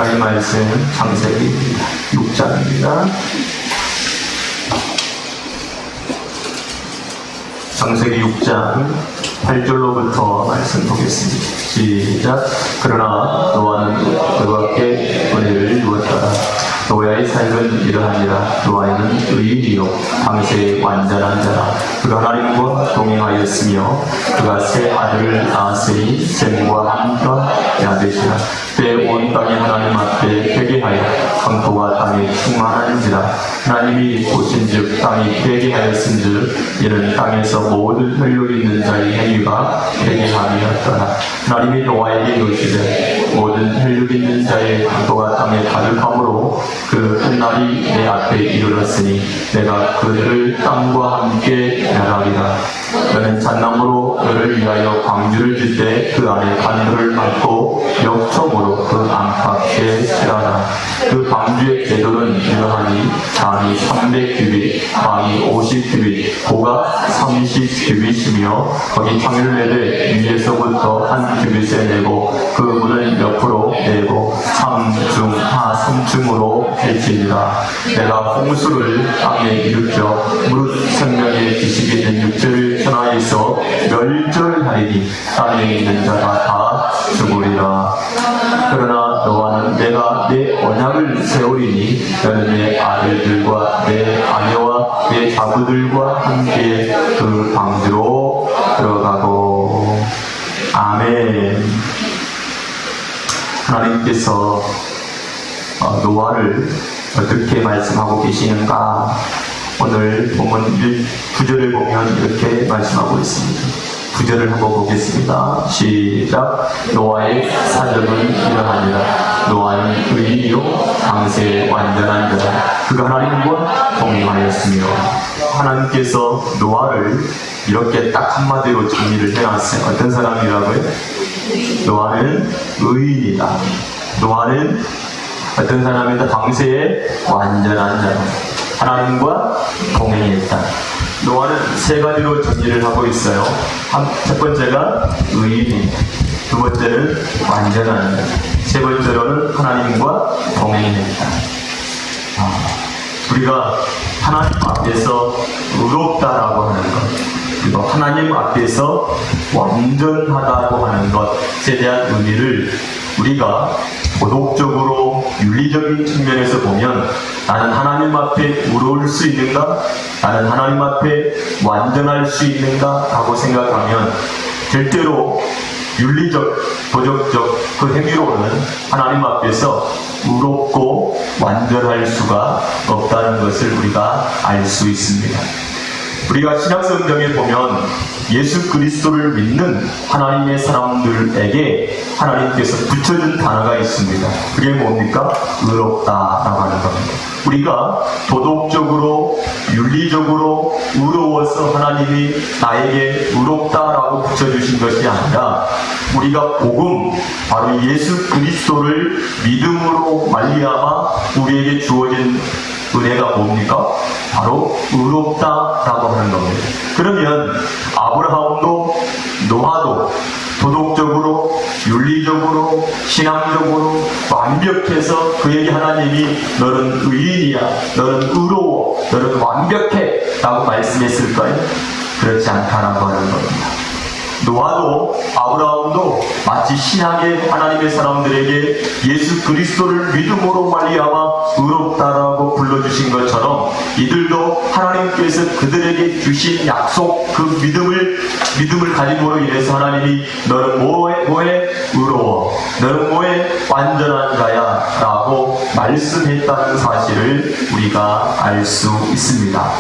하나님 말씀은 창세기 6장입니다. 창세기 6장 8절로부터 말씀 보겠습니다. 시작. 그러나 노아는 그와 함께 은혜를 누었더라. 노아의 삶은 이러하니라. 노아는 의인이요 당시에 완전한 자라. 그가 하나님과 동행하였으며 그가 세 아들을 낳았으니 셈과 함과 야벳이라. 그때 온 땅이 하나님 앞에 회개하여 황토가 땅에 충만한지라. 하나님이 보신즉 땅이 회개하였은즉 이는 땅에서 모든 혈육 있는 자의 행위가 회개함이었더라. 하나님이 노아에게 이르시되 모든 혈육 있는 자의 황토가 땅에 가득함으로 그 끝날이 내 앞에 이르렀으니 내가 그들을 땅과 함께 멸하리라. 너는 잣나무로 너를 위하여 방주를 질 때 그 안에 간들을 막고 역청으로 그 안팎에 칠하라. 그 방주의 궤도는 이러하니 단이 300규빗, 방이 50규빗, 고가 30규빗이며 거기 창을 내되 위에서부터 한 규빗에 내고 그 문을 옆으로 내고 상중 하삼중으로 펼치니라. 내가 홍수를 땅에 일으켜 무릇 생명의 지식이 된 육체를 천하에서 멸절하리니 땅에 있는 자가 다 죽으리라. 그러나 너와는 내가 내 언약을 세우리니 너는 내 아들들과 내 아내와 내 자부들과 함께 그 방주로 들어가고. 아멘. 하나님께서 노아를 어떻게 말씀하고 계시는가? 오늘 본문 9절을 보면 이렇게 말씀하고 있습니다. 9절을 한번 보겠습니다. 시작. 노아의 사적은 이러하니라. 노아는 의인이요 당시에 완전한 자라. 그가 하나님과 동행하였으며. 하나님께서 노아를 이렇게 딱 한마디로 정리를 해놨어요. 어떤 사람이라고요? 노아는 의인이다. 노아는 어떤 사람이다? 당시에 완전한 자라. 하나님과 동행했다. 노아는 세 가지로 정리를 하고 있어요. 첫 번째가 의인입니다. 두 번째는 완전한 자. 세 번째로는 하나님과 동행했다. 우리가 하나님 앞에서 의롭다라고 하는 것, 그리고 하나님 앞에서 완전하다고 하는 것에 대한 의미를 우리가 도덕적으로 윤리적인 측면에서 보면 나는 하나님 앞에 의로울 수 있는가? 나는 하나님 앞에 완전할 수 있는가? 라고 생각하면 절대로 윤리적, 도덕적 그 행위로는 하나님 앞에서 의롭고 완전할 수가 없다는 것을 우리가 알 수 있습니다. 우리가 신약성경에 보면 예수 그리스도를 믿는 하나님의 사람들에게 하나님께서 붙여준 단어가 있습니다. 그게 뭡니까? 의롭다라고 하는 겁니다. 우리가 도덕적으로 윤리적으로 의로워서 하나님이 나에게 의롭다라고 붙여주신 것이 아니라 우리가 복음, 바로 예수 그리스도를 믿음으로 말미암아 우리에게 주어진 은혜가 뭡니까? 바로 의롭다라고 하는 겁니다. 그러면 아브라함도 노아도 도덕적으로, 윤리적으로, 신앙적으로 완벽해서 그에게 하나님이 너는 의인이야, 너는 의로워, 너는 완벽해 라고 말씀했을까요? 그렇지 않다라고 하는 겁니다. 노아도 아브라함도 마치 신약의 하나님의 사람들에게 예수 그리스도를 믿음으로 말미암아 의롭다라고 불러주신 것처럼 이들도 하나님께서 그들에게 주신 약속 그 믿음을 가짐으로 인해서 하나님이 너는 뭐에 의로워, 너는 뭐에 완전한 자야 라고 말씀했다는 사실을 우리가 알 수 있습니다.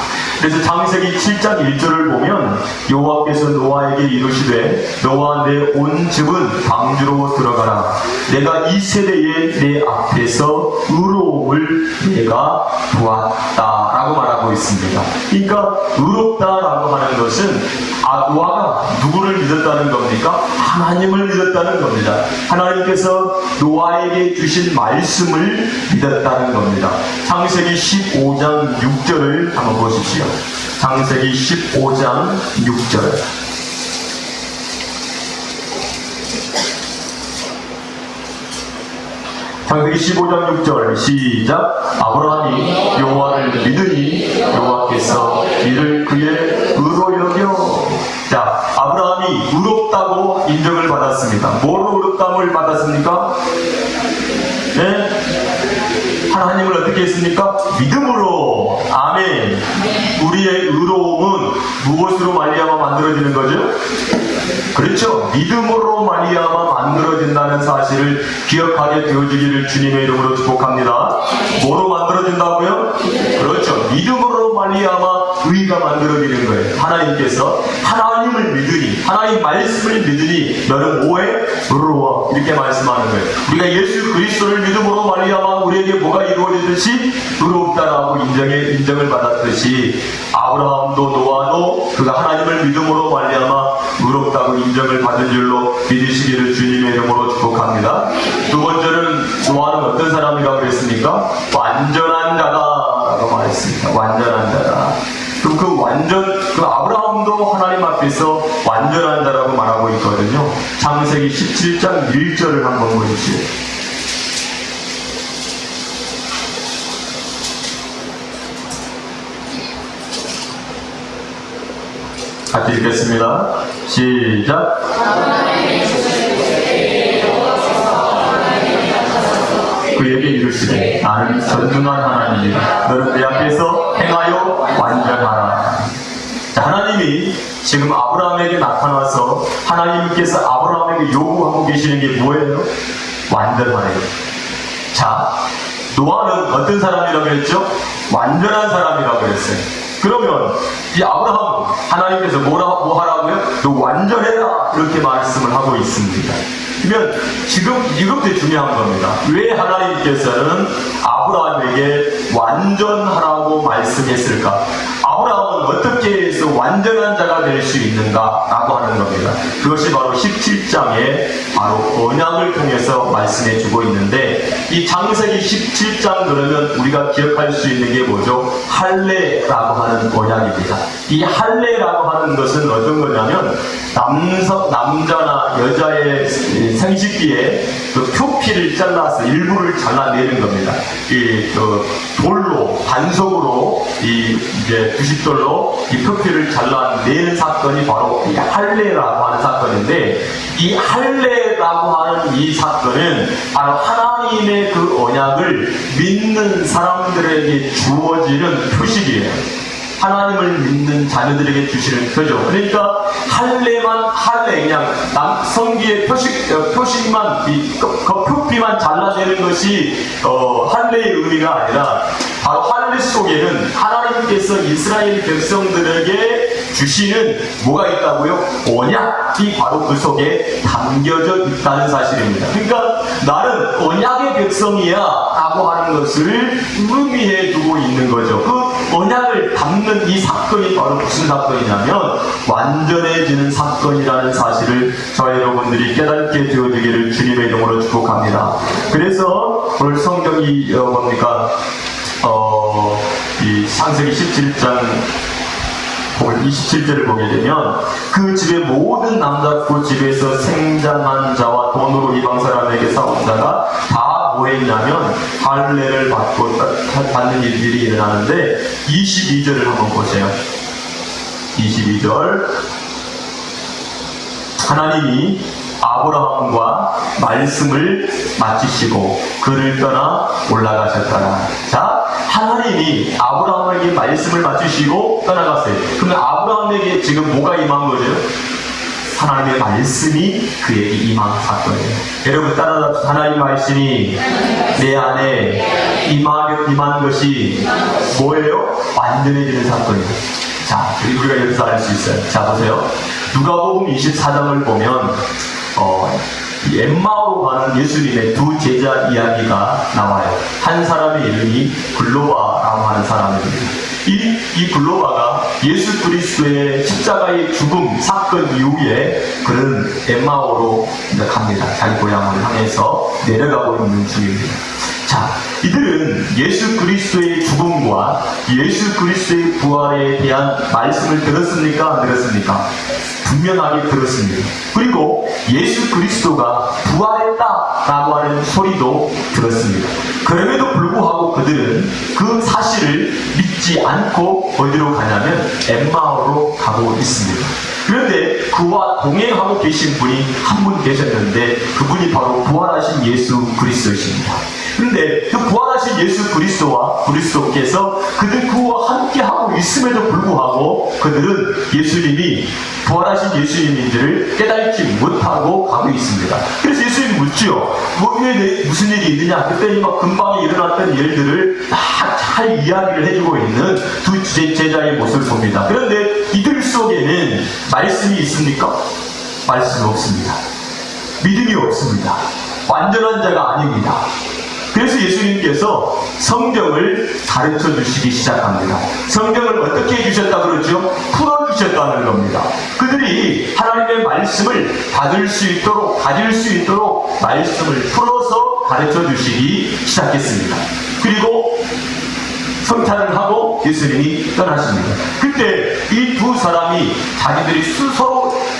그래서 창세기 7장 1절을 보면 여호와께서 노아에게 이르시되 너와 내 온 집은 방주로 들어가라. 내가 이 세대에 내 앞에서 의로움을 내가 보았다 라고 말하고 있습니다. 그러니까 의롭다라고 하는 것은 노아가 누구를 믿었다는 겁니까? 하나님을 믿었다는 겁니다. 하나님께서 노아에게 주신 말씀을 믿었다는 겁니다. 창세기 15장 6절을 한번 보십시오. 창세기 15장 6절. 창세기 15장 6절 시작. 아브라함이 여호와를 믿으니 여호와께서 이를 그의 의로 여겨. 자, 아브라함이 의롭다고 인정을 받았습니다. 뭐로 의롭다함을 받았습니까? 네? 하나님을 어떻게 했습니까? 믿음으로. 아멘. 우리의 의로움은 무엇으로 말미암아 만들어지는 거죠? 그렇죠. 믿음으로 말미암아 만들어진다는 사실을 기억하게 되어지기를 주님의 이름으로 축복합니다. 뭐로 만들어진다고요? 그렇죠. 믿음으로 말미암아 의가 만들어지는 거예요. 하나님께서 하나님을 믿으니, 하나님 말씀을 믿으니 너는 뭐해? 의로워. 이렇게 말씀하는 거예요. 우리가 예수 그리스도를 믿음으로 말미암아 우리에게 뭐가 이루어지듯이 의롭다라고 인정을 받았듯이 아브라함도 노아도 그가 하나님을 믿음으로 말미암아 의롭다고 인정을 받은 줄로 믿으시기를 주님의 이름으로 축복합니다. 두 번째는 노아는 어떤 사람이라고 그랬습니까? 완전한 자다라고 말했습니다. 완전한 자다. 그럼 그 아브라함도 하나님 앞에서 완전한 자라고 말하고 있거든요. 창세기 17장 1절을 한번 보십시오. 같이 읽겠습니다. 시작. 그에게 이르시되 나는 전능한 하나님이라 너는 내 앞에서 행하여 완전하라. 자, 하나님이 지금 아브라함에게 나타나서 하나님께서 아브라함에게 요구하고 계시는 게 뭐예요? 완전하래요. 자, 노아는 어떤 사람이라고 했죠? 완전한 사람이라고 그랬어요. 그러면 이 아브라함은 하나님께서 뭐 하라고요? 너 완전해라 이렇게 말씀을 하고 있습니다. 그러면 지금 이것도 중요한 겁니다. 왜 하나님께서는 아브라함에게 완전하라고 말씀했을까? 아브라함은 어떻게 해서 완전한 자가 될 수 있는가? 라고 하는 겁니다. 그것이 바로 17장에 바로 언약을 통해서 말씀해 주고 있는데, 이 창세기 17장 그러면 우리가 기억할 수 있는 게 뭐죠? 할례라고 하는 언약입니다. 이 할례라고 하는 것은 어떤 거냐면 남자나 여자의 생식기에 그 표피를 잘라서 일부를 잘라내는 겁니다. 돌로 반석으로 이제 90돌로 이 표피를 잘라내는 사건이 바로 이 할례라고 하는 사건인데, 이 할례라고 하는 이 사건은 바로 하나님의 그 언약을 믿는 사람들에게 주어지는 표식이에요. 하나님을 믿는 자녀들에게 주시는 표죠. 그러니까 할례 그냥 성기의 표식만 그 표피만 잘라내는 것이 할례의 의미가 아니라, 바로 할례 속에는 하나님께서 이스라엘 백성들에게 주시는 뭐가 있다고요? 언약이 바로 그 속에 담겨져 있다는 사실입니다. 그러니까 나는 언약의 백성이야 라고 하는 것을 의미해 두고 있는 거죠. 그 언약을 담는 이 사건이 바로 무슨 사건이냐면 완전해지는 사건이라는 사실을 저희 여러분들이 깨닫게 되어지기를 주님의 이름으로 축복합니다. 그래서 오늘 성경이 뭡니까? 이 창세기 17장 27절을 보게 되면 그 집의 모든 남자 그 집에서 생장한 자와 돈으로 이방 사람에게 사온 자가 다 뭐 했냐면 할례를 받는 일들이 일어나는데, 22절을 한번 보세요. 22절 하나님이 아브라함과 말씀을 마치시고 그를 떠나 올라가셨더라. 자, 하나님이 아브라함에게 말씀을 마치시고 떠나갔어요. 그러면 아브라함에게 지금 뭐가 임한 거죠? 하나님의 말씀이 그에게 임한 사건이에요. 여러분 따라서 하나님의 말씀이 내 안에 임한 것이 뭐예요? 완전해지는 사건이에요. 자, 우리가 여기서 알 수 있어요. 자, 보세요. 누가복음 24장을 보면 엠마오로 가는 예수님의 두 제자 이야기가 나와요. 한 사람의 이름이 글로바라고 하는 사람입니다. 이 글로바가 예수 그리스도의 십자가의 죽음 사건 이후에 그는 엠마오로 갑니다. 자기 고향을 향해서 내려가고 있는 중입니다. 자, 이들은 예수 그리스도의 죽음과 예수 그리스도의 부활에 대한 말씀을 들었습니까? 안 들었습니까? 분명하게 들었습니다. 그리고 예수 그리스도가 부활했다라고 하는 소리도 들었습니다. 그럼에도 불구하고 그들은 그 사실을 믿지 않고 어디로 가냐면 엠마오로 가고 있습니다. 그런데 그와 동행하고 계신 분이 한 분 계셨는데 그분이 바로 부활하신 예수 그리스도이십니다. 그런데 그 부활하신 예수 그리스도와 그리스도께서 그들 그와 함께하고 있음에도 불구하고 그들은 예수님이 부활하신 예수님인지를 깨닫지 못하고 가고 있습니다. 그래서 예수님이 묻지요. 왜 무슨 일이 있느냐? 그때 막 금방에 일어났던 일들을 막 잘 이야기를 해주고 있는 두 제자의 모습을 봅니다. 그런데 이들 속에는 말씀이 있습니까? 말씀이 없습니다. 믿음이 없습니다. 완전한 자가 아닙니다. 그래서 예수님께서 성경을 가르쳐 주시기 시작합니다. 성경을 어떻게 해주셨다 그러죠? 풀어주셨다는 겁니다. 그들이 하나님의 말씀을 받을 수 있도록, 가질 수 있도록 말씀을 풀어서 가르쳐 주시기 시작했습니다. 그리고 성찬을 하고 예수님이 떠나십니다. 그때 이 두 사람이 자기들이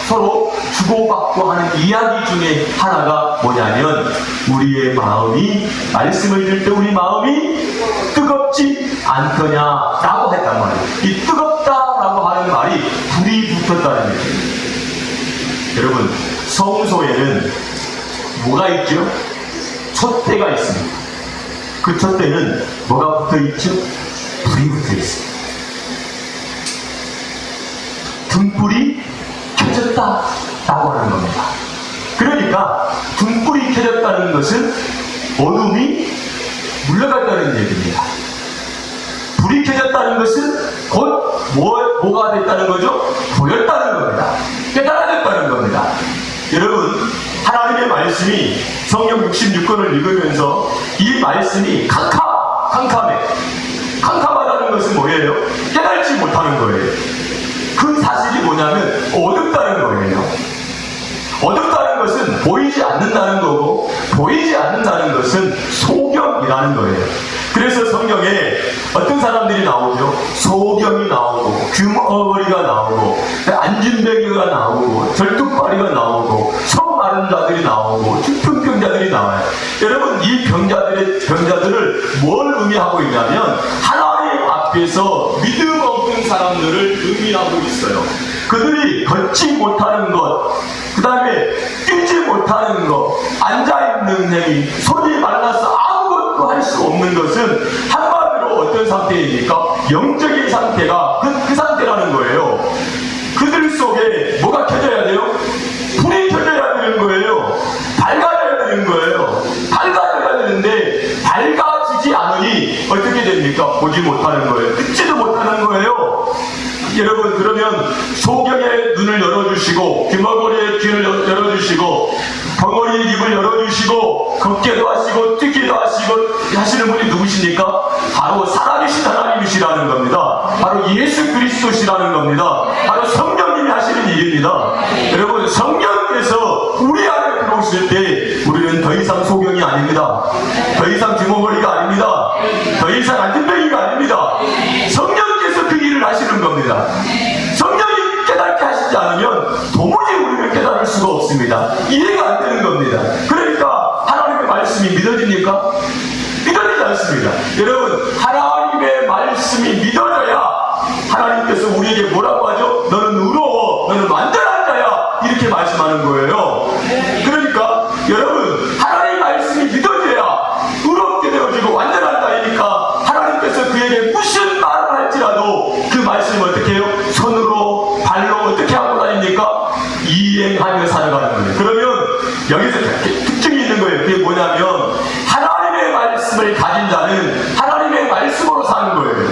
서로 주고받고 하는 이야기 중에 하나가 뭐냐면 우리의 마음이 말씀을 들을 때 우리 마음이 뜨겁지 않더냐라고 했단 말이에요. 이 뜨겁다라고 하는 말이 불이 붙었다는 얘기예요. 여러분, 성소에는 뭐가 있죠? 촛대가 있습니다. 그 촛대는 뭐가 붙어있죠? 불이 붙어있습니다. 등불이 켜졌다라고 하는 겁니다. 그러니까 등불이 켜졌다는 것은 어둠이 물러갔다는 얘기입니다. 불이 켜졌다는 것은 곧 뭐가 됐다는 거죠? 보였다는 겁니다. 깨달아졌다는 겁니다. 여러분, 하나님의 말씀이 성경 66권을 읽으면서 이 말씀이 캄캄하다는 것은 뭐예요? 깨달지 못하는 거예요. 그 사실이 뭐냐면 어둡다는 거예요. 어둡다는 것은 보이지 않는다는 거고 보이지 않는다는 것은 소경이라는 거예요. 그래서 성경에 어떤 사람들이 나오죠. 소경이 나오고 귀머거리가 나오고 안진뱅이가 나오고 절뚝발이가 나오고 성 마른 자들이 나오고 중풍병자들이 나와요. 여러분, 이 병자들을 뭘 의미하고 있냐면 하나님 앞에서 믿음 없는 사람들을 의미하고 있어요. 그들이 걷지 못하는 것, 그 다음에 뛰지 못하는 것, 앉아있는 행위, 손이 말라서 아무것도 할 수 없는 것은 한마디로 어떤 상태입니까? 영적인 상태가 그 상태라는 거예요. 그들 속에 뭐가 켜져야 돼요? 불이 켜져야 되는 거예요. 밝아져야 되는 거예요. 밝아져야 되는데 밝아지지 않으니 어떻게 됩니까? 보지 못하는 거예요. 듣지도 못하는 거예요. 여러분, 그러면 소경의 눈을 열어주시고 귀머거리의 귀를 열어주시고 벙어리의 입을 열어주시고 걷게도 하시고 뛰기도 하시고 하시는 분이 누구십니까? 바로 살아계신 하나님이시라는 겁니다. 바로 예수 그리스도시라는 겁니다. 바로 성령님이 하시는 일입니다. 여러분, 성령께서 우리 안에 들어오실 때 우리는 더 이상 소경이 아닙니다. 더 이상 귀머거리가 아닙니다. 더 이상 안진뱅이가 아닙니다. 성령께서 그 일을 하시는 겁니다. 성령이 깨닫게 하시지 않으면 도무지 우리를 깨달을 수가 없습니다. 이해가 안 되는 겁니다. 그러니까 하나님의 말씀이 믿어집니까? 믿어지지 않습니다. 여러분, 하나님의 말씀이 믿어져야 하나님께서 우리에게 뭐라고 하죠? 너는 의로워, 너는 완전한 자야, 이렇게 말씀하는 거예요. 그러니까 여러분, 하나님의 말씀이 믿어져야 의롭게 되어지고 완전한 자이니까 하나님께서 그에게 무슨 말을 할지라도 그 말씀을 어떻게 해요? 손으로 발로 어떻게 하고 다닙니까? 이행하며 살아가는 거예요. 그러면 여기서 특징이 있는 거예요. 그게 뭐냐면 하나님의 말씀을 가진 자는 하나님의 말씀으로 사는 거예요.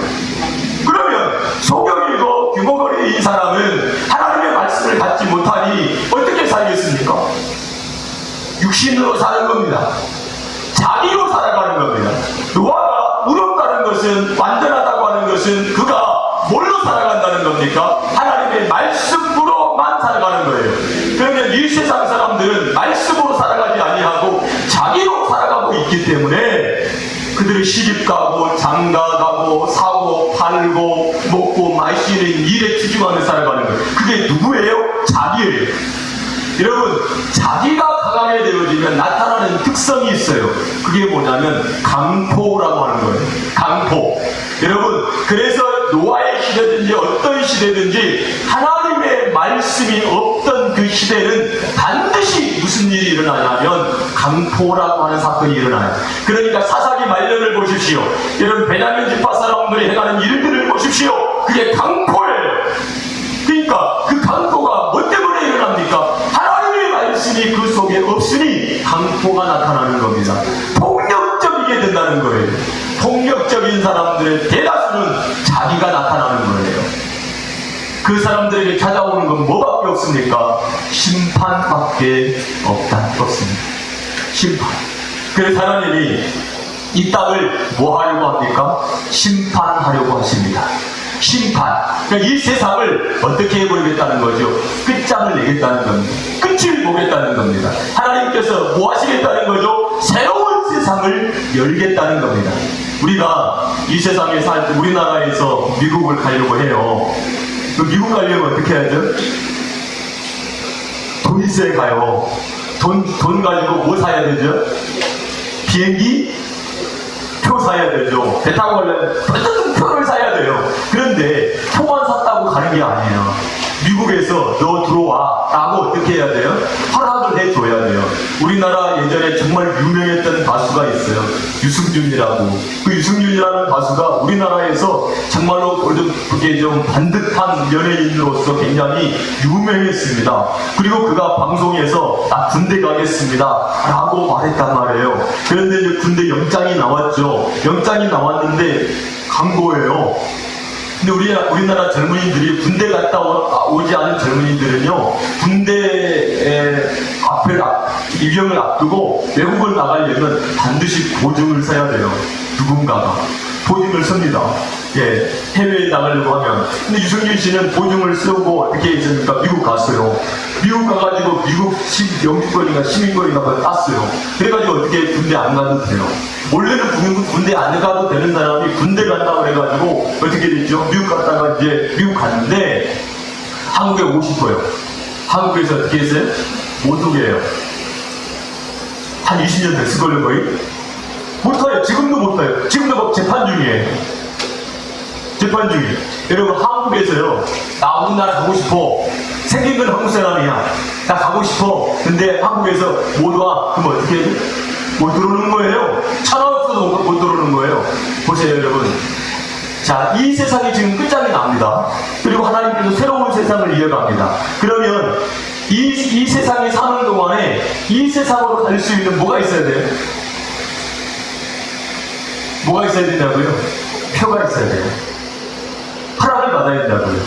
그러면 소경이고 귀머거리인 사람은 하나님의 말씀을 갖지 못하니 어떻게 살겠습니까? 육신으로 사는 겁니다. 자기로 살아가는 겁니다. 노아가 의롭다는 것은, 완전하다고 하는 것은 그가 뭘로 살아간다는 겁니까? 하나님의 말씀으로만 살아가는 거예요. 그러면 이 세상 사람들은 말씀으로 살아가지 아니하고 자기로 살아가고 있기 때문에 그들은 시집가고 장가가고 사고 팔고 먹고 마시는 일에 집중하며 살아가는 거예요. 그게 누구예요? 자기 자기가 강하게 되어지면 나타나는 특성이 있어요. 그게 뭐냐면 강포라고 하는 거예요. 강포. 여러분, 그래서 노아의 시대든지 어떤 시대든지 하나님의 말씀이 없던 그 시대는 반드시 무슨 일이 일어나냐면 강포라고 하는 사건이 일어나요. 그러니까 사사기 말년을 보십시오. 여러분, 베냐민 지파 사람들이 행하는 일들을 보십시오. 그게 강포예요. 그러니까 그 강포가 뭐 때문에 일어납니까? 하나님의 말씀이 그 속에 없으니 강포가 나타나는 겁니다. 폭력적이게 된다는 거예요. 폭력적인 사람들의 대다수는 자기가 나타나는 거예요. 그 사람들에게 찾아오는 건 뭐밖에 없습니까? 심판밖에 없습니다. 심판. 그래서 하나님이 이 땅을 뭐 하려고 합니까? 심판하려고 하십니다. 심판. 그러니까 이 세상을 어떻게 해버리겠다는 거죠? 끝장을 내겠다는 겁니다. 끝을 보겠다는 겁니다. 하나님께서 뭐 하시겠다는 거죠? 새로운 세상을 열겠다는 겁니다. 우리가 이 세상에 살 때 우리나라에서 미국을 가려고 해요. 미국 가려면 어떻게 해야죠? 돈세 가요. 돈 가지고 뭐 사야 되죠? 비행기 표 사야 되죠. 배 타고 가려면 어떤 표를 사야 돼요. 그런데 표만 샀다고 가는 게 아니에요. 미국에서 너 들어와 라고 어떻게 해야 돼요? 허락을 해줘야 돼요. 우리나라 예전에 정말 유명했던 가수가 있어요. 유승준이라고. 그 유승준이라는 가수가 우리나라에서 정말로 그게 좀 반듯한 연예인으로서 굉장히 유명했습니다. 그리고 그가 방송에서 나 군대 가겠습니다 라고 말했단 말이에요. 그런데 이제 군대 영장이 나왔죠. 영장이 나왔는데 간 거예요. 근데 우리나라 젊은이들이 군대 갔다 오지 않은 젊은이들은요, 군대의 입영을 앞두고 외국을 나가려면 반드시 보증을 써야 돼요. 누군가가. 보증을 씁니다. 예, 해외에 나가려고 하면. 근데 유승준 씨는 보증을 쓰고 어떻게 했습니까? 미국 갔어요. 미국 가가지고 미국 영주권인가 시민권인가 그걸 땄어요. 그래가지고 어떻게 군대 안 가도 돼요. 원래는 군대 안 가도 되는 사람이 군대 간다고 해가지고 어떻게 됐죠? 미국 갔다가 이제 미국 갔는데 한국에 오고 싶어요. 한국에서 어떻게 했어요? 못 오게 해요. 한 20년 됐을걸요, 거의? 못 와요. 지금도 못 와요. 지금도 막 재판 중이에요. 재판 중이에요. 여러분, 한국에서요, 나 우리나라 가고 싶어. 생긴 건 한국 사람이야. 나 가고 싶어. 근데 한국에서 못 와. 그럼 어떻게 해요? 못 들어오는 거예요. 천하 없어도 못 들어오는 거예요. 보세요, 여러분. 자, 이 세상이 지금 끝장이 납니다. 그리고 하나님께서 새로운 세상을 이어갑니다. 그러면 이 세상에 사는 동안에 이 세상으로 갈 수 있는 뭐가 있어야 돼요? 뭐가 있어야 된다고요? 표가 있어야 돼요. 허락을 받아야 된다고요.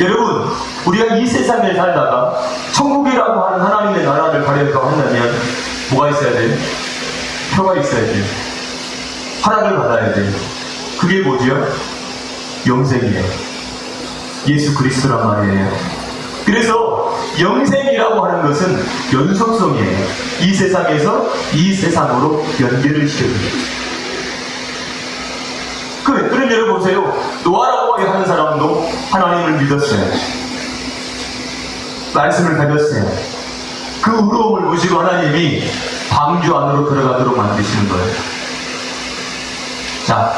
여러분, 우리가 이 세상에 살다가 천국이라고 하는 하나님의 나라를 가려고 한다면 뭐가 있어야 돼요? 표가 있어야 돼요. 허락을 받아야 돼요. 그게 뭐지요? 영생이에요. 예수 그리스도란 말이에요. 그래서 영생이라고 하는 것은 연속성이에요. 이 세상에서 이 세상으로 연결을 시켜줍니다. 그럼 여러분 보세요. 노아라고 하는 사람도 하나님을 믿었어요. 말씀을 가졌어요. 그 의로움을 보시고 하나님이 방주 안으로 들어가도록 만드시는 거예요. 자,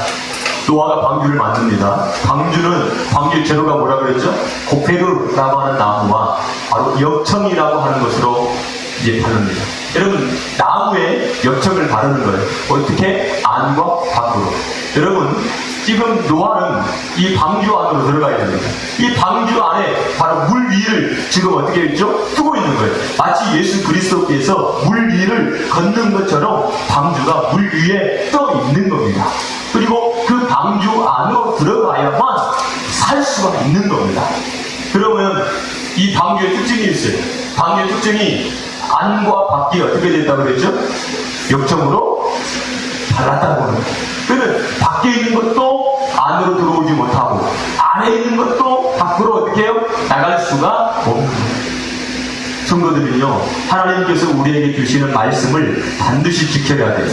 노아가 방주를 만듭니다. 방주 재료가 뭐라 그랬죠? 고페르라고 하는 나무와 바로 엽청이라고 하는 것으로 이제 바릅니다. 여러분, 나무에 엽청을 바르는 거예요. 어떻게? 안과 밖으로. 여러분, 지금 노아는 이 방주 안으로 들어가야 됩니다. 이 방주 안에 바로 물 위를 지금 어떻게 했죠? 뜨고 있는 거예요. 마치 예수 그리스도께서 물 위를 걷는 것처럼 방주가 물 위에 떠 있는 겁니다. 그리고 그 방주 안으로 들어가야만 살 수가 있는 겁니다. 그러면 이 방주의 특징이 있어요. 방주의 특징이 안과 밖이 어떻게 됐다고 그랬죠? 엽청으로 발랐다고 합니다. 그러면 밖에 있는 것도 안으로 들어오지 못하고 안에 있는 것도 밖으로 어떻게 해요? 나갈 수가 없는 거예요. 성도들은요, 하나님께서 우리에게 주시는 말씀을 반드시 지켜야 돼요.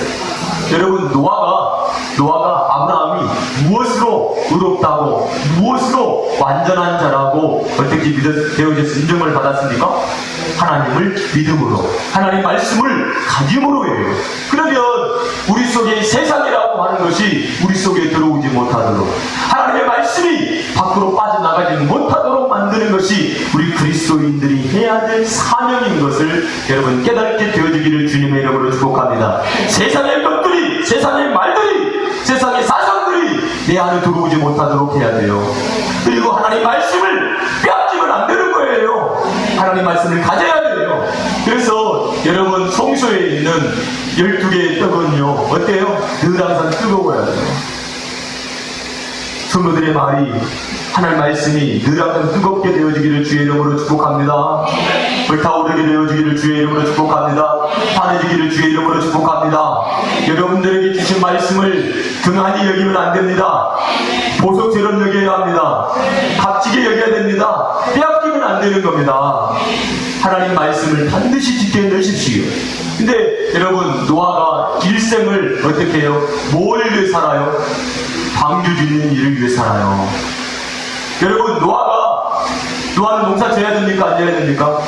여러분, 노아가 노아가 아브라함이 무엇으로 의롭다고, 무엇으로 완전한 자라고 어떻게 되어져서 인정을 받았습니까? 하나님을 믿음으로, 하나님 말씀을 가짐으로예요. 그러면 우리 속에 세상이라고 하는 것이 우리 속에 들어오지 못하도록, 하나님의 말씀이 밖으로 빠져나가지 못하도록 만드는 것이 우리 그리스도인들이 해야 될 사명인 것을 여러분 깨닫게 되어지기를 주님의 이름으로 축복합니다. 세상의 것들이, 세상의 말들이, 세상의 사상들이 내 안에 들어오지 못하도록 해야 돼요. 그리고 하나님 말씀을 빼앗기면 안 되는 거예요. 하나님 말씀을 가져야 돼요. 그래서 여러분 성소에 있는 12개의 떡은요, 어때요? 늘 항상 뜨거워야 돼요. 성도들의 말이, 하나님 말씀이 늘 항상 뜨겁게 되어지기를 주의 이름으로 축복합니다. 불타오르게 되어지기를 주의 이름으로 축복합니다. 환해지기를 주의 이름으로 축복합니다. 여러분들에게 주신 말씀을 등한히 여기면 안 됩니다. 보석처럼 여겨야 합니다. 값지게 여겨야 됩니다. 빼앗기면 안 되는 겁니다. 하나님 말씀을 반드시 지켜내십시오. 근데 여러분, 노아가 일생을 어떻게 해요? 뭘 위해 살아요? 방주 짓는 일을 위해 살아요. 여러분, 노아는 농사 지어야 됩니까? 안 지어야 됩니까?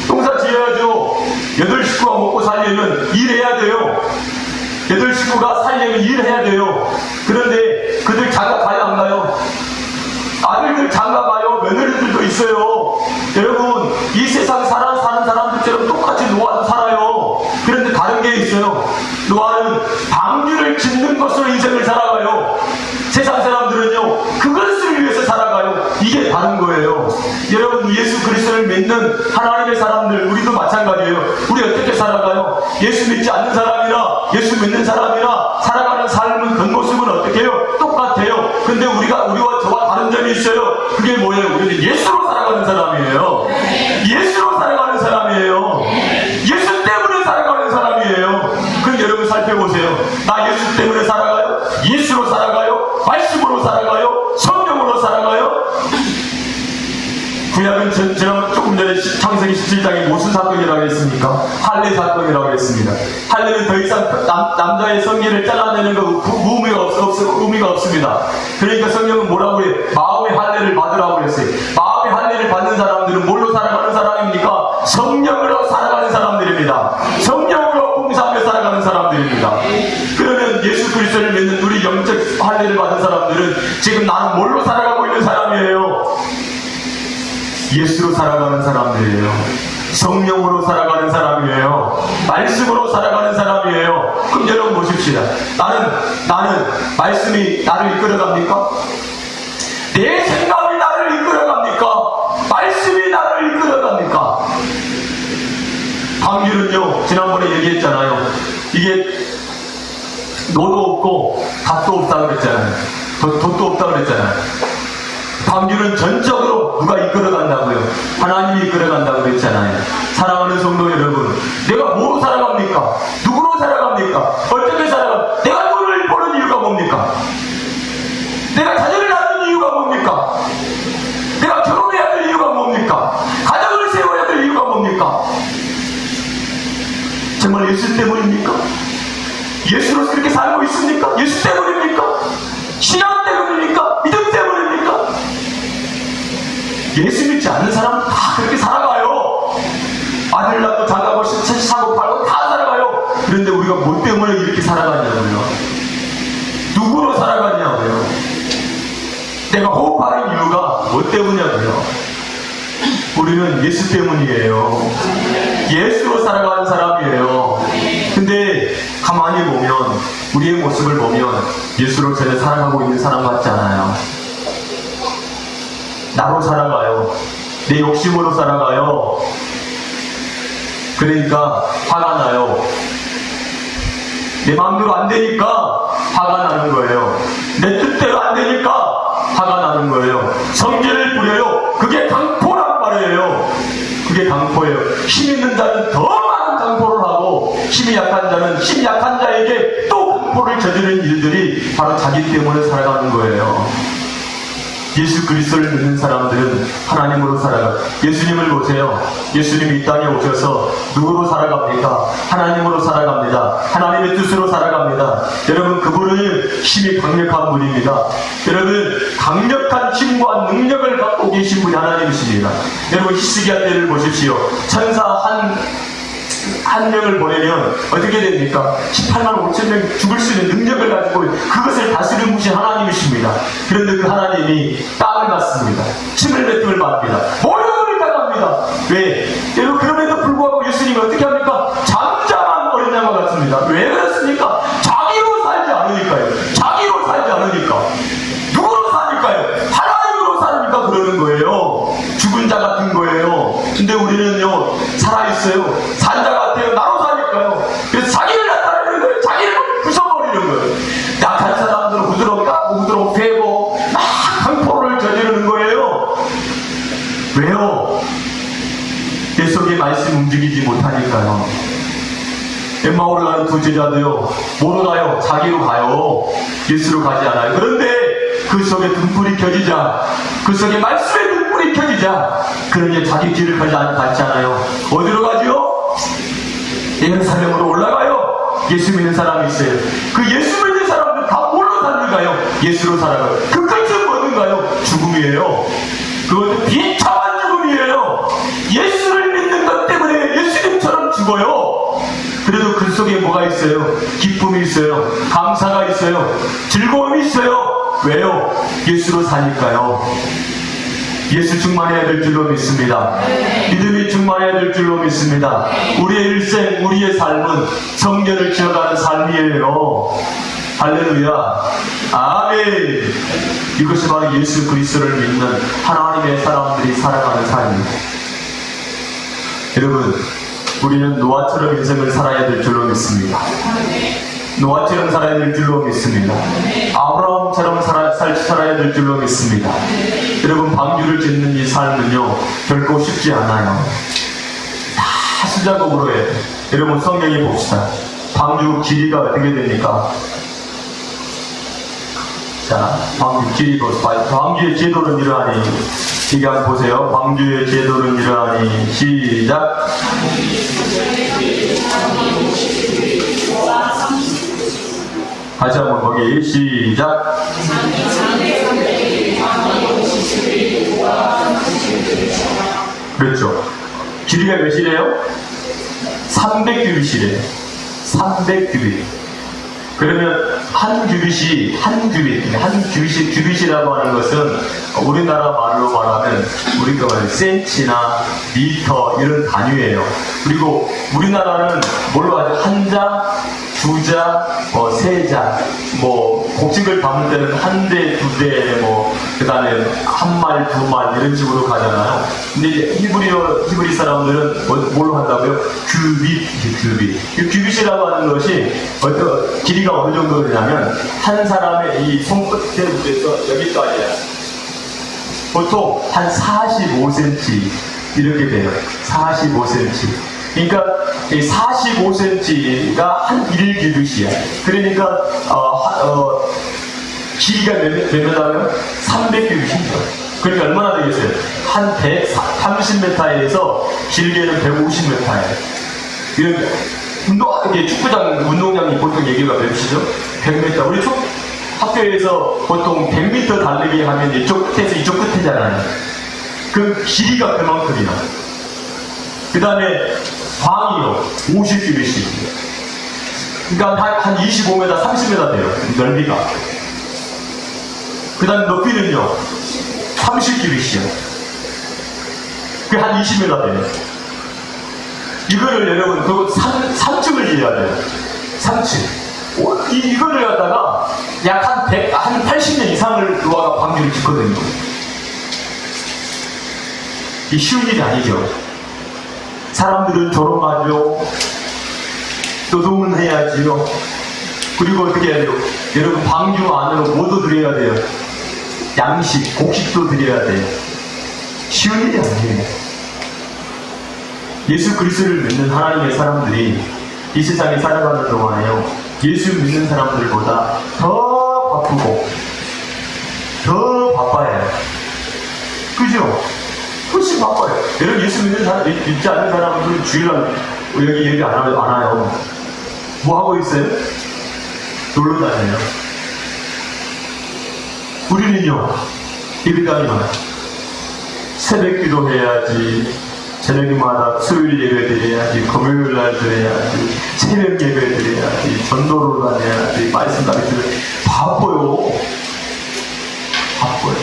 농사 지어야죠. 8식구가 먹고 살려면 일해야 돼요. 8식구가 살려면 일해야 돼요. 그런데 그들 장가 가요, 안 가요? 아들들 장가 가요. 며느리들도 있어요. 여러분, 이 세상 사는 사람들처럼 똑같이 노아도 살아요. 그런데 다른 게 있어요. 노아는 방주를 짓는 것으로 인생을 살아가요. 세상 사람들은요, 그것을 위해서 살아가요. 이게 다른 거예요. 여러분, 예수 그리스도를 믿는 하나님의 사람들, 우리도 마찬가지예요. 우리 어떻게 살아가요? 예수 믿지 않는 사람이나 예수 믿는 사람이나 살아가는 삶은 겉모습은 어떻게 해요? 똑같아요. 근데 우리와 저와 다른 점이 있어요. 그게 뭐예요? 우리는 예수로 살아가는 사람이에요. 예수로 살아가는 사람이에요. 예수 때문에 살아가는 사람이에요. 그럼 여러분 살펴보세요. 나 예수 때문에 살아가요? 예수로 살아가요? 말씀으로 살아가요? 성령으로 살아가요? 구약은 제가 조금 전에 창세기 17장에 무슨 사건이라고 했습니까? 할례 사건이라고 했습니다. 할례는 더 이상 남자의 성기를 잘라내는 거 의미가 없습니다. 그러니까 성령은 뭐라고 해요? 마음의 할례를 받으라고 그랬어요. 마음의 할례를 받는 사람들은 뭘로 살아가는 사람입니까? 성령으로 살아가는 사람들입니다. 성령으로 봉사하며 살아가는 사람들입니다. 그러면 예수 그리스도를 믿는 우리 영적 할례를 받은 사람들은 지금 나는 뭘로 살아가고 있는 사람이에요? 예수로 살아가는 사람들이에요. 성령으로 살아가는 사람이에요. 말씀으로 살아가는 사람이에요. 그럼 여러분 보십시다. 나는 말씀이 나를 이끌어갑니까? 내 생각이 나를 이끌어갑니까? 말씀이 나를 이끌어갑니까? 방주는요, 지난번에 얘기했잖아요. 이게 노도 없고 닷도 없다 그랬잖아요. 돛도 없다 그랬잖아요. 방주는 전적으로 누가 이끌어간다고요? 하나님이 이끌어간다고 그랬잖아요. 사랑하는 성도 여러분, 내가 뭐로 살아갑니까? 누구로 살아갑니까? 어떻게 살아갑니까? 내가 돈을 버는 이유가 뭡니까? 내가 자녀를 낳는 이유가 뭡니까? 내가 결혼해야 될 이유가 뭡니까? 가정을 세워야 될 이유가 뭡니까? 정말 예수 때문입니까? 예수로 그렇게 살고 있습니까? 예수 때문입니까? 신앙 때문입니까? 믿음 때문입니까? 예수 믿지 않는 사람은 다 그렇게 살아가요. 아들 낳고 장가고 사고 팔고 다 살아가요. 그런데 우리가 뭐 때문에 이렇게 살아가냐고요? 누구로 살아가냐고요? 내가 호흡하는 이유가 뭐 때문이냐고요? 우리는 예수 때문이에요. 예수로 살아가는 사람이에요. 근데 가만히 보면, 우리의 모습을 보면 예수로 전혀 살아가고 있는 사람 같지 않아요. 나로 살아가요. 내 욕심으로 살아가요. 그러니까 화가 나요. 내 마음대로 안 되니까 화가 나는 거예요. 내 뜻대로 안 되니까 화가 나는 거예요. 성질을 부려요. 그게 강포란 말이에요. 그게 강포예요. 힘 있는 자는 더 많은 강포를 하고, 힘이 약한 자는 힘 약한 자에게 또 강포를 저지르는 일들이 바로 자기 때문에 살아가는 거예요. 예수 그리스도를 믿는 사람들은 하나님으로 살아가. 예수님을 보세요. 예수님이 이 땅에 오셔서 누구로 살아갑니까? 하나님으로 살아갑니다. 하나님의 뜻으로 살아갑니다. 여러분, 그분은 힘이 강력한 분입니다. 여러분, 강력한 힘과 능력을 갖고 계신 분이 하나님이십니다. 여러분, 히스기야 때를 보십시오. 천사 한 명을 보내면 어떻게 됩니까? 18만 5천 명 죽을 수 있는 능력을 가지고 그것을 다스리는 분이 하나님이십니다. 그런데 그 하나님이 땅을 맞습니다. 침을 뱉음을 받습니다. 모욕을 당합니다. 왜? 여러분, 그럼에도 불구하고 예수님이 어떻게 합니까? 잠잠한 어린 양과 같습니다. 왜 그렇습니까? 자기로 살지 않으니까요. 자기로 살지 않으니까. 누구로 사니까요? 하나님으로 사니까 그러는 거예요. 죽은 자 같은 거예요. 근데 우리는요, 살아있어요. 산 자 같아요. 나로 사니까요. 그래서 자기를 나타내는 거예요. 자기를 부숴버리는 거예요. 약한 사람들은 후드러 까고 후드러 패고 막 강포를 저지르는 거예요. 왜요? 내 속에 말씀 움직이지 못하니까요. 엠마오를 가는 두 제자도요, 뭐로 가요? 자기로 가요. 예수로 가지 않아요. 그런데 그 속에 등불이 켜지자, 그 속에 말씀의 등불이 켜지자, 그러니 자기 길을 가지 않아요. 어디로 가지요? 예루살렘으로 올라가요. 예수 믿는 사람이 있어요. 그 예수 믿는 사람들 다 뭘로 살는가요? 예수로 살아가요. 그 끝은 뭐든가요? 죽음이에요. 그것도 비참한 죽음이에요. 예수를 믿는 것 때문에 예수님처럼 죽어요. 그래도 그 속에 뭐가 있어요? 기쁨이 있어요. 감사가 있어요. 즐거움이 있어요. 왜요? 예수로 사니까요. 예수 충만해야 될 줄로 믿습니다. 믿음이 충만해야 될 줄로 믿습니다. 우리의 일생, 우리의 삶은 성경을 기억하는 삶이에요. 할렐루야. 아멘. 이것이 바로 예수 그리스도를 믿는 하나님의 사람들이 살아가는 삶입니다. 여러분, 우리는 노아처럼 인생을 살아야 될 줄로 믿습니다. 노아처럼 살아야 될 줄로 믿습니다. 아브라함처럼 살아야 될 줄로 믿습니다. 여러분, 방주를 짓는 이 삶은요, 결코 쉽지 않아요. 다 수작업으로 해요. 여러분, 성경에 봅시다. 방주 길이가 어떻게 됩니까? 자, 방주 길이 보세요. 방주의 제도는 이러하니. 이게 한번 보세요. 방주의 제도는 이러하니. 시작. 다시 한번 거기 시작. 그렇죠. 길이가 몇이래요? 300규빗이래요. 300규빗. 그러면 한 규빗이라고 하는 것은 우리나라 말로 말하면 우리가 말하는 센치나 미터 이런 단위예요. 그리고 우리나라는 뭘로 하죠? 한 자, 두 자, 세 자, 곡식을 담을 때는 한 대, 두 대, 그 다음에 한 말, 두 말, 이런 식으로 가잖아요. 근데 이제 히브리 사람들은 뭘로 한다고요? 규빗. 이 규빗이라고 하는 것이 길이가 어느 정도 되냐면, 한 사람의 이 손끝에서 여기까지야. 보통 한 45cm 이렇게 돼요. 45cm. 그러니까 45cm가 한 1규빗이야. 그러니까 길이가 몇 하면 300규빗입니다. 그러니까 얼마나 되겠어요? 한 130m에서 길게는 150m예요. 이런 축구장 운동장이 보통 얘기가 몇이죠? 100m. 우리 학교에서 보통 100m 달리기 하면 이쪽 끝에서 이쪽 끝이잖아요. 그 길이가 그만큼이나. 그 다음에 광이요, 50규빗입니다. 그러니까 한 25m, 30m 돼요. 넓이가. 그 다음 높이는요, 30규빗이요. 그게 한 20m 돼요. 이거를 여러분, 그리고 3층을 이해해야 돼요. 3층. 이거를 갖다가 약 한 80년 이상을 노아가 방주를 짓거든요. 이 쉬운 일이 아니죠. 사람들은 조롱하죠. 노동은 해야지요. 그리고 어떻게 해야 돼요? 여러분, 방주 안으로 뭐도 드려야 돼요? 양식, 곡식도 드려야 돼요. 쉬운 일이 아니에요. 예수 그리스도를 믿는 하나님의 사람들이 이 세상에 살아가는 동안에요, 예수 믿는 사람들보다 더 바쁘고 더 바빠요. 그죠? 훨씬 바빠요. 여러분 예수 믿는 사람, 믿지 않는 사람들은 주일날 여기 얘기 안 와요. 뭐 하고 있어요? 놀러 다녀요. 우리는요, 예배당이만 새벽 기도 해야지, 저녁마다 수요일 예배 드려야지, 금요일 날 드려야지, 새벽 예배 드려야지, 전도로 다녀야지, 말씀 가르치면 바빠요. 바빠요.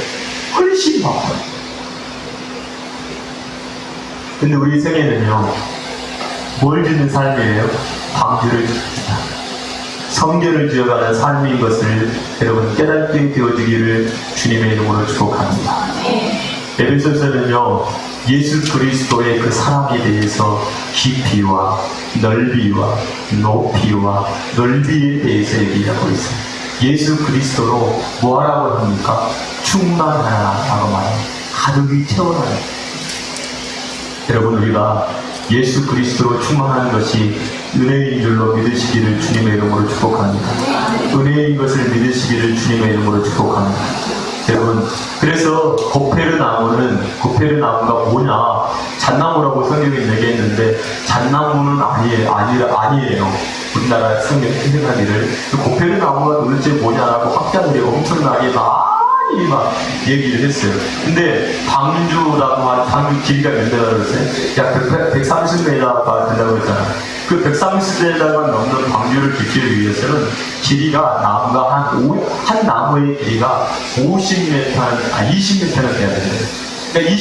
훨씬 바빠요. 근데 우리 생애는요, 뭘 짓는 삶이에요? 방주를 짓습니다. 성결을 지어가는 삶인 것을 여러분 깨닫게 되어지기를 주님의 이름으로 축복합니다. 에베소서는요, 예수 그리스도의 그 사랑에 대해서 깊이와 넓이와 높이와 넓이에 대해서 얘기하고 있어요. 예수 그리스도로 뭐하라고 합니까? 충만하라고 말해요. 가득히 채워놔요. 여러분, 우리가 예수 그리스도로 충만하는 것이 은혜인 줄로 믿으시기를 주님의 이름으로 축복합니다. 은혜인 것을 믿으시기를 주님의 이름으로 축복합니다. 여러분, 그래서 고페르나무가 뭐냐? 잣나무라고 성경이 얘기했는데 잣나무는 아니에요. 우리나라 성경 해석하기를 고페르나무가 도대체 뭐냐라고 학자들이 엄청나게 많이 막 얘기를 했어요. 근데 방주 길이가 몇 메다라고 그랬어요? 약 130m가 된다고 했잖아요. 그 130m가 넘는 방주를 짓기 위해서는 길이가 한 나무의 길이가 20m는 돼야 돼요. 그러니까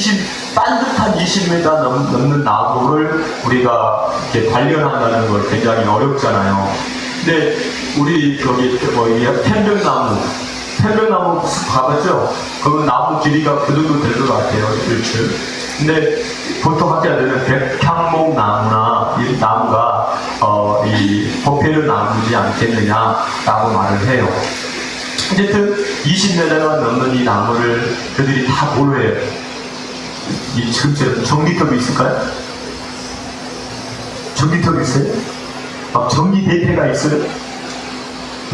반듯한 20m 넘는 나무를 우리가 이렇게 발견한다는 걸 굉장히 어렵잖아요. 근데 우리 편백나무 가봤죠? 그 나무 길이가 그 정도 될 것 같아요. 그렇죠? 근데 보통 학자들은 백향목나무나 이 나무가 이 고페르 나무지 않겠느냐라고 말을 해요. 어쨌든 20m가 넘는 이 나무를 그들이 다 뭘로 해요? 지금처럼 전기톱이 있을까요? 전기톱이 있어요? 막 전기 대패가 있어요?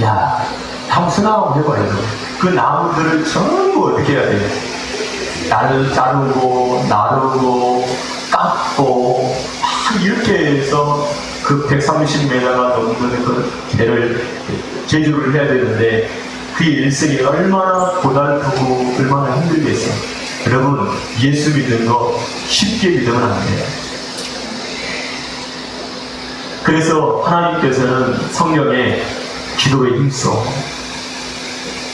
야, 한번 생각 한번 해봐요. 그 나무들을 전부 어떻게 해야 돼요? 자르고, 나르고, 깎고, 막 이렇게 해서 그 130m가 넘는 그 배를 제조를 해야 되는데 그 일생이 얼마나 고달프고 얼마나 힘들겠어요. 여러분, 예수 믿는 거 쉽게 믿으면 안 돼요. 그래서 하나님께서는 성경에 기도에 힘써,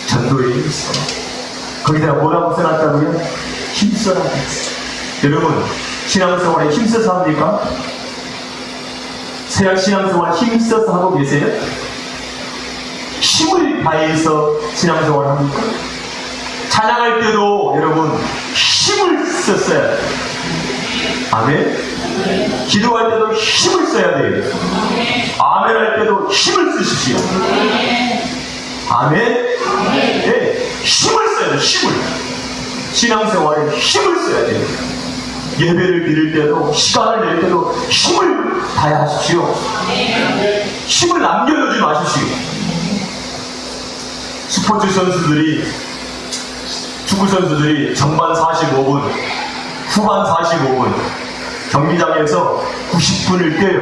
전도에 힘써, 거기다가 뭐라고 써놨다고요? 힘써라고 했어요. 여러분, 신앙생활에 힘써서 합니까? 신앙생활 힘써서 하고 계세요? 힘을 다해서 신앙생활 합니까? 찬양할 때도 여러분 힘을 썼어야 돼요. 아멘? 기도할 때도 힘을 써야 돼요. 아멘 할 때도 힘을 쓰십시오. 아멘? 네, 힘을 써야 돼요. 힘을. 신앙생활에 힘을 써야 돼요. 예배를 드릴 때도 시간을 낼 때도 힘을 다해 하십시오. 힘을 남겨두지 마십시오. 스포츠 선수들이, 축구 선수들이 전반 45분, 후반 45분 경기장에서 90분을 뛰어요.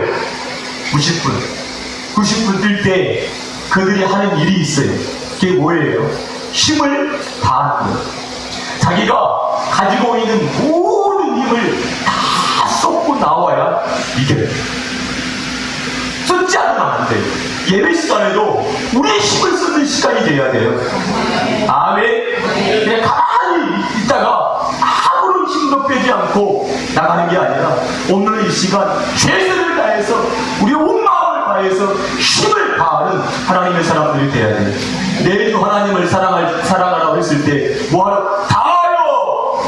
90분 뛸 때 그들이 하는 일이 있어요. 그게 뭐예요? 힘을 다하는 거예요. 자기가 가지고 있는 모든 힘을 다 쏟고 나와야 이겨요. 쏟지 않으면 안 돼요. 예배 시간에도 우리의 힘을 쓰는 시간이 돼야 돼요. 아멘. 그냥 가만히 있다가 아무런 힘도 빼지 않고 나가는 게 아니라 오늘 이 시간 최선을 다해서 우리의 온 마음을 다해서 힘을 다하는 하나님의 사람들이 돼야 돼요. 내일도 하나님을 사랑하라고 했을 때 뭐하러? 다하여!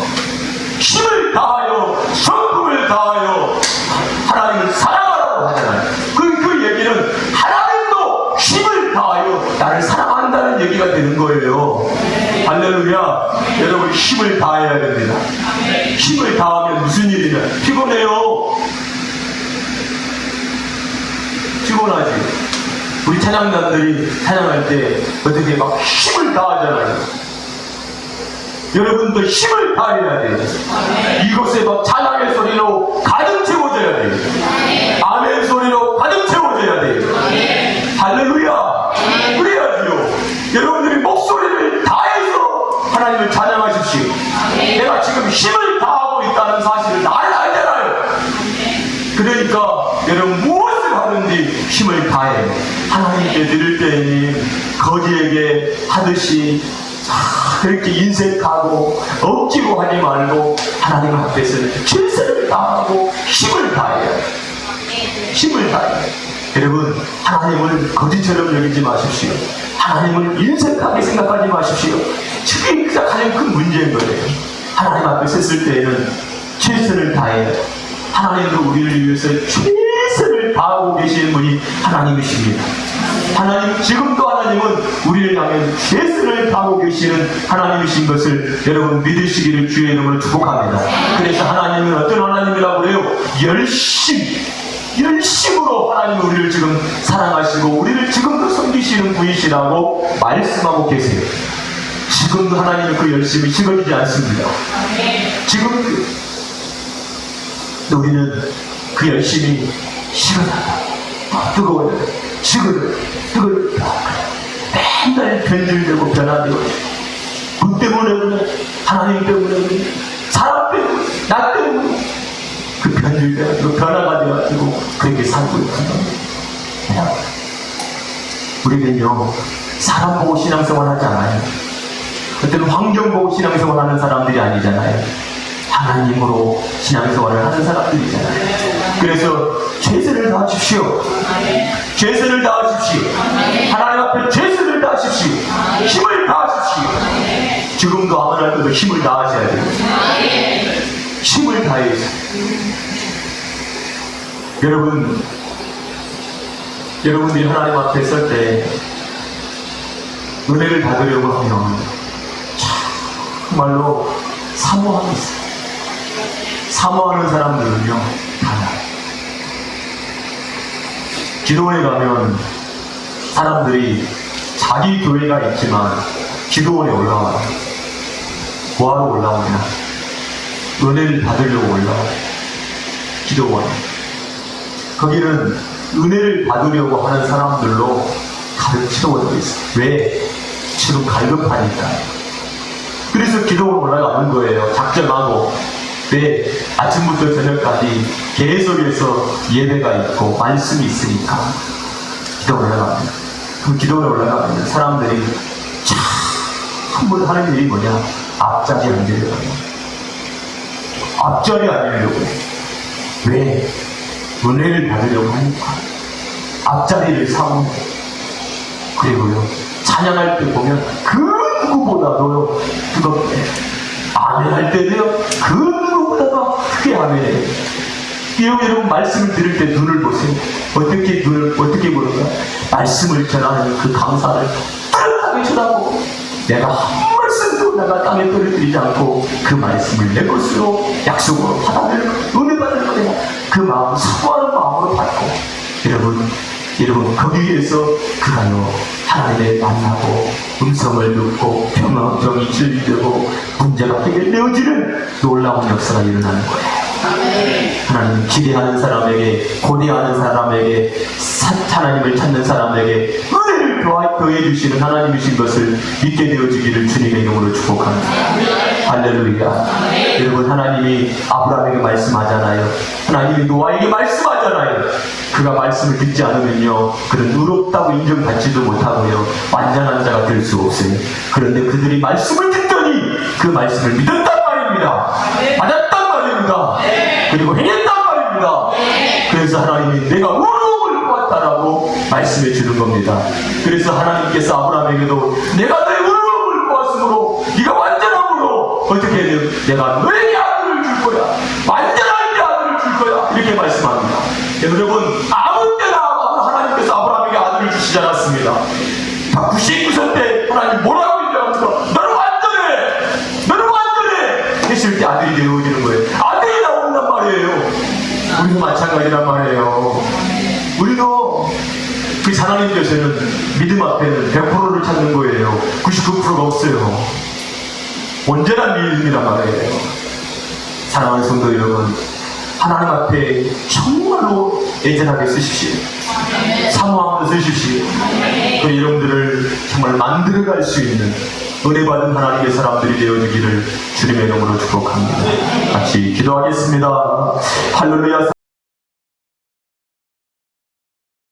힘을 다하여! 성품을 다하여! 하나님을 사랑하라고 하잖아요. 그 얘기는 하나님도 힘을 다하여 나를 사랑한다는 얘기가 되는 거예요. 할렐루야. 여러분, 힘을 다해야 됩니다. 힘을 다하면 무슨 일이냐? 피곤해요. 피곤하지. 우리 찬양단들이 찬양할 때 어떻게 막 힘을 다하잖아요. 여러분도 힘을 다해야 돼요. 이곳에 막 찬양의 소리로 가득 채워져야 돼요. 아멘 소리로 가득 채워져야 돼요. 할렐루야. 그래야지요. 여러분들이 목소리를 다해서 하나님을 찬양하십시오. 내가 지금 힘을 다하고 있다는 사실을 날 알잖아요. 그러니까 여러분 무엇을 하든지 힘을 다해 하나님께 드릴 때에 거지에게 하듯이 그렇게 인색하고 억지로 하지 말고 하나님 앞에서 최선을 다하고 힘을 다해야 해요. 힘을 다해요. 여러분 하나님을 거지처럼 여기지 마십시오. 하나님을 인색하게 생각하지 마십시오. 그게 가장 큰 문제인 거예요. 하나님 앞에 섰을 때에는 최선을 다해요. 하나님도 우리를 위해서 최선을 다하고 계시는 분이 하나님이십니다. 하나님, 지금도 하나님은 우리를 향해 최선을 다하고 계시는 하나님이신 것을 여러분 믿으시기를 주의 이름으로 축복합니다. 그래서 하나님은 어떤 하나님이라고 해요? 열심으로 하나님이 우리를 지금 사랑하시고 우리를 지금도 섬기시는 분이시라고 말씀하고 계세요. 지금도 하나님의 그 열심이 식어지지 않습니다. 지금 우리는 그 열심이 식어졌다. 뜨거워요. 식어요. 뜨거워요. 맨날 변질되고 변화되고 문 때문에 그래. 하나님 때문에 그래. 사람 때문에 나 때문에 그 변질돼가지고 변화가 돼가지고 그렇게 살고 있습니다. 우리는요 사람 보고 신앙생활 하지 않아요. 그때는 환경 보고 신앙생활 하는 사람들이 아니잖아요. 하나님으로 신앙생활을 하는 사람들이잖아요. 그래서 최선을 다하십시오. 최선을 다하십시오. 하나님 앞에 최선을 다하십시오. 힘을 다하십시오. 지금도 아무나 때도 힘을 다하셔야 돼요. 힘을 다해서 여러분들이 하나님 앞에 설 때 은혜를 받으려고 하면 정말로 사모함이 있어요. 사모하는 사람들은요 달라요. 기도원에 가면 사람들이 자기 교회가 있지만 기도원에 올라와요. 뭐하러 올라오냐? 은혜를 받으려고 올라와요. 기도원에. 거기는 은혜를 받으려고 하는 사람들로 가득 채워져 있어요. 왜? 지금 갈급하니까. 그래서 기도원 올라가는 거예요. 작정하고. 왜? 아침부터 저녁까지 계속해서 예배가 있고 말씀이 있으니까 기도원에 올라갑니다. 그럼 기도원에 올라가면 사람들이 전부 하는 일이 뭐냐? 앞자리 앉으려고 해요. 앞자리 앉으려고 해요. 왜? 은혜를 받으려고 하니까 앞자리를 사고 그리고요 찬양할 때 보면 그 누구보다도 뜨겁게 아멘할 때도요 그 누구보다도 크게 아멘해요. 여러분 말씀을 들을 때 눈을 보세요. 어떻게 보는가? 말씀을 전하는 그 강사를 따뜻하게 쳐다보고 내가 한 말씀도 내가 땅에 떨어뜨리지 않고 그 말씀을 내 것으로 약속으로 받아들일 은혜 받을 거야. 그 마음 사모하는 마음으로 받고 여러분 거기에서 그가요 하나님을 만나고 음성을 듣고 평이 진리되고 문제가 해결되어지는 놀라운 역사가 일어나는 거예요. 하나님 기대하는 사람에게 고대하는 사람에게 하나님을 찾는 사람에게 은혜를 더해 주시는 하나님이신 것을 믿게 되어지기를 주님의 이름으로 축복합니다. 할렐루야. 여러분 하나님이 아브라함에게 말씀하잖아요. 하나님이 노아에게 말씀하잖아요. 그가 말씀을 듣지 않으면요 그는 의롭다고 인정받지도 못하고요 완전한 자가 될 수 없어요. 그런데 그들이 말씀을 듣더니 그 말씀을 믿었단 말입니다. 받았단 말입니다. 그리고 행했단 말입니다. 그래서 하나님이 내가 의로움을 보았다라고 말씀해 주는 겁니다. 그래서 하나님께서 아브라함에게도 내가 내 의로움을 보았으므로 네가 완전함으로 어떻게 해야 돼요? 내가 너에게 아들을 줄 거야. 완전한 아들을 줄 거야. 이렇게 말씀합니다. 여러분 아무 때나 하나님께서 아브라함에게 아들을 주시지 않았습니다. 99세 때 하나님 뭐라고 얘기합니까? 너는 완전해 했을 때 아들이 되어지는 거예요. 아들이 나온단 말이에요. 우리도 마찬가지란 말이에요. 우리도 그 하나님 께서는 믿음 앞에는 100%를 찾는 거예요. 99%가 없어요. 온전한 믿음이란 말이에요. 사랑하는 성도 여러분, 하나님 앞에 정말로 애절하게 쓰십시오. 사모하면서 쓰십시오. 그 여러분들을 정말 만들어갈 수 있는 은혜 받은 하나님의 사람들이 되어주기를 주님의 이름으로 축복합니다. 같이 기도하겠습니다. 할렐루야.